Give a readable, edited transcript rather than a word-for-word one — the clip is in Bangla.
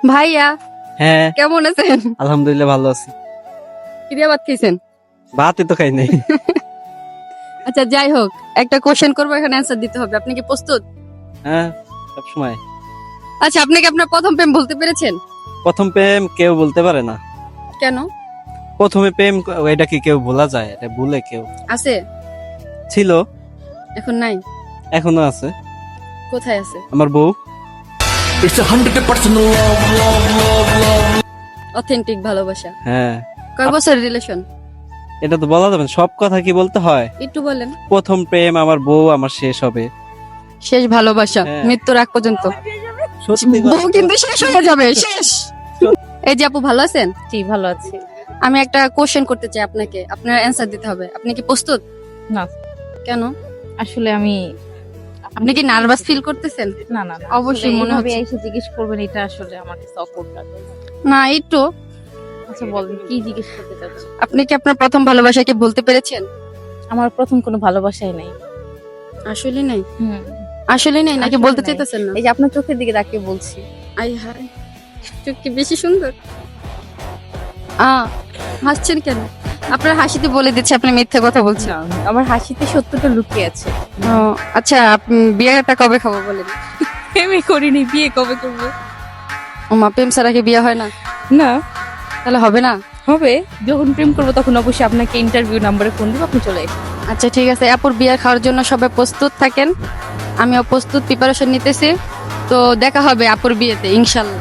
ভাইয়া হ্যাঁ কেমন আছেন? আলহামদুলিল্লাহ ভালো আছি। কিরিয়া ভাত খাইছেন? ভাতই তো খাই নাই। আচ্ছা যাই হোক, একটা কোশ্চেন করবো, এখানে অ্যান্সার দিতে হবে। আপনি কি প্রস্তুত? হ্যাঁ সবসময়। আচ্ছা, আপনি কি আপনার প্রথম প্রেম বলতে পেরেছেন? প্রথম প্রেম কেউ বলতে পারে না। কেন? প্রথমে প্রেম এটা কি কেউ ভোলা যায়? এটা ভুলে কেউ আছে, ছিল, এখন নাই। এখনো আছে। কোথায় আছে? আমার বউ। It's 100% love. অথেন্টিক ভালোবাসা। হ্যাঁ কয় বছর রিলেশন? এটা তো বলা যাবে না, সব কথা কি বলতে হয়? একটু বলেন। প্রথম প্রেম আমার বউ, আমার শেষ হবে। শেষ ভালোবাসা হ্যাঁ। মৃত্যুর আগ পর্যন্ত। সত্যি বউ কিন্তু শেষ হয়ে যাবে, শেষ। এই যে আপু, ভালো আছেন? জি ভালো আছি। আমি একটা কোশ্চেন করতে চাই আপনাকে, আপনার অ্যান্সার দিতে হবে। আপনি কি প্রস্তুত? না। কেন? আসলে আমি আপনি কি নার্ভাস ফিল করতেছেন? না না না অবশ্যই মনে হবে হচ্ছে। এসে জিজ্ঞেস করবেন, এটা আসলে আমার কাছে অকওয়ার্ড লাগে। না, একটু। আচ্ছা বলেন কি জিজ্ঞেস করতে চাচ্ছেন? আপনি কি আপনার প্রথম ভালোবাসাকে বলতে পেরেছেন? আমার প্রথম কোনো ভালোবাসাই নাই। আসলে নাই। হুম। আসলে নাই নাকি আসলে বলতে নাই। চাইতেছেন না? এই যে আপনার চোখের দিকে তাকিয়ে বলছি। আই হায়, চোখ কি বেশি সুন্দর? হাসছেন কেন? আপনার হাসিতে বলে দিচ্ছে আপনি মিথ্যা কথা বলছেন। না, আমার হাসিতে সত্যটা লুকিয়ে আছে। ও, আচ্ছা, আপনি বিয়েটা কবে খাবো বলেন? প্রেমে করিনি, বিয়ে কবে করব? ও মা, প্রেম ছাড়া কি বিয়ে হয় না? না, তাহলে হবে না? হবে। যখন প্রেম করবো তখন অবশ্যই আপনাকে ইন্টারভিউ নাম্বারে ফোন দিব, আপনি চলে আসবেন। আচ্ছা ঠিক আছে, আপুর বিয়ে খাওয়ার জন্য সবাই প্রস্তুত থাকেন। আমিও প্রস্তুত, প্রিপারেশন নিতেছি। তো দেখা হবে আপুর বিয়েতে ইনশাল্লাহ।